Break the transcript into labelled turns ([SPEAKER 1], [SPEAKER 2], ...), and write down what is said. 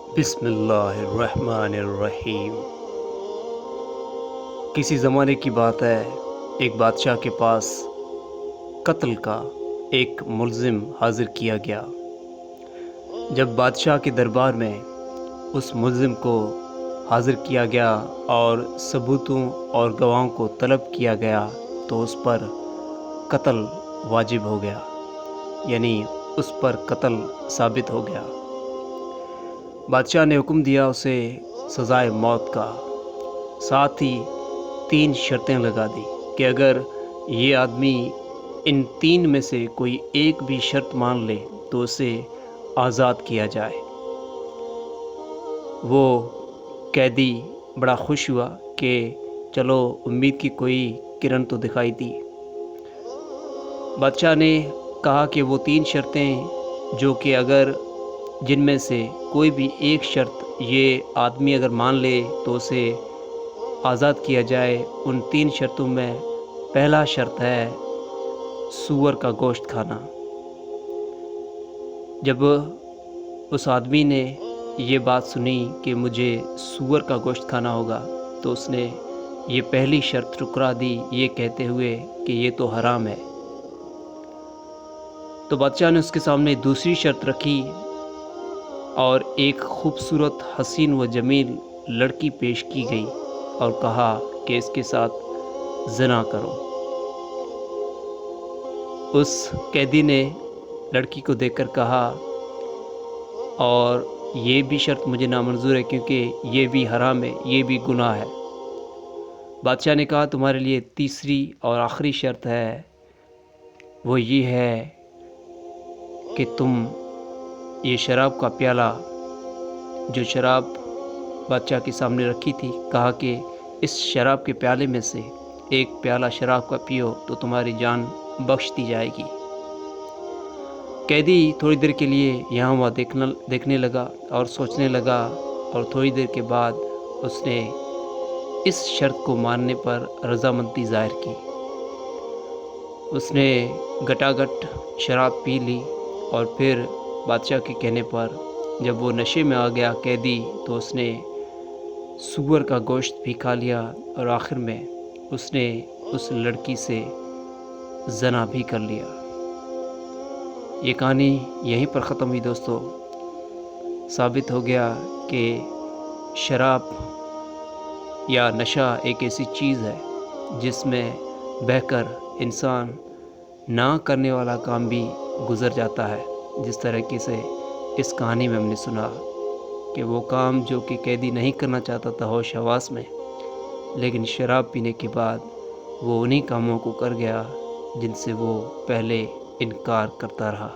[SPEAKER 1] بسم اللہ الرحمن الرحیم۔ کسی زمانے کی بات ہے، ایک بادشاہ کے پاس قتل کا ایک ملزم حاضر کیا گیا۔ جب بادشاہ کے دربار میں اس ملزم کو حاضر کیا گیا اور ثبوتوں اور گواہوں کو طلب کیا گیا تو اس پر قتل واجب ہو گیا، یعنی اس پر قتل ثابت ہو گیا۔ بادشاہ نے حکم دیا اسے سزائے موت کا، ساتھ ہی 3 شرطیں لگا دی کہ اگر یہ آدمی ان 3 میں سے کوئی ایک بھی شرط مان لے تو اسے آزاد کیا جائے۔ وہ قیدی بڑا خوش ہوا کہ چلو امید کی کوئی کرن تو دکھائی دی۔ بادشاہ نے کہا کہ وہ 3 شرطیں جو کہ اگر جن میں سے کوئی بھی ایک شرط یہ آدمی اگر مان لے تو اسے آزاد کیا جائے۔ ان 3 شرطوں میں پہلا شرط ہے سور کا گوشت کھانا۔ جب اس آدمی نے یہ بات سنی کہ مجھے سور کا گوشت کھانا ہوگا تو اس نے یہ پہلی شرط ٹھکرا دی، یہ کہتے ہوئے کہ یہ تو حرام ہے۔ تو بادشاہ نے اس کے سامنے دوسری شرط رکھی اور ایک خوبصورت حسین و جمیل لڑکی پیش کی گئی اور کہا کہ اس کے ساتھ زنا کرو۔ اس قیدی نے لڑکی کو دیکھ کر کہا اور یہ بھی شرط مجھے نامنظور ہے کیونکہ یہ بھی حرام ہے، یہ بھی گناہ ہے۔ بادشاہ نے کہا تمہارے لیے تیسری اور آخری شرط ہے، وہ یہ ہے کہ تم یہ شراب کا پیالہ جو شراب بادشاہ کے سامنے رکھی تھی، کہا کہ اس شراب کے پیالے میں سے ایک پیالہ شراب کا پیو تو تمہاری جان بخش دی جائے گی۔ قیدی تھوڑی دیر کے لیے یہاں وہاں دیکھنے لگا اور سوچنے لگا، اور تھوڑی دیر کے بعد اس نے اس شرط کو ماننے پر رضامندی ظاہر کی۔ اس نے گٹاگٹ شراب پی لی اور پھر بادشاہ کے کہنے پر جب وہ نشے میں آ گیا قیدی تو اس نے سور کا گوشت بھی کھا لیا اور آخر میں اس نے اس لڑکی سے زنا بھی کر لیا۔ یہ کہانی یہیں پر ختم ہوئی دوستو۔ ثابت ہو گیا کہ شراب یا نشہ ایک ایسی چیز ہے جس میں بہہ کر انسان نہ کرنے والا کام بھی گزر جاتا ہے، جس طریقے سے اس کہانی میں ہم نے سنا کہ وہ کام جو کہ قیدی نہیں کرنا چاہتا تھا ہوش حواس میں، لیکن شراب پینے کے بعد وہ انہی کاموں کو کر گیا جن سے وہ پہلے انکار کرتا رہا۔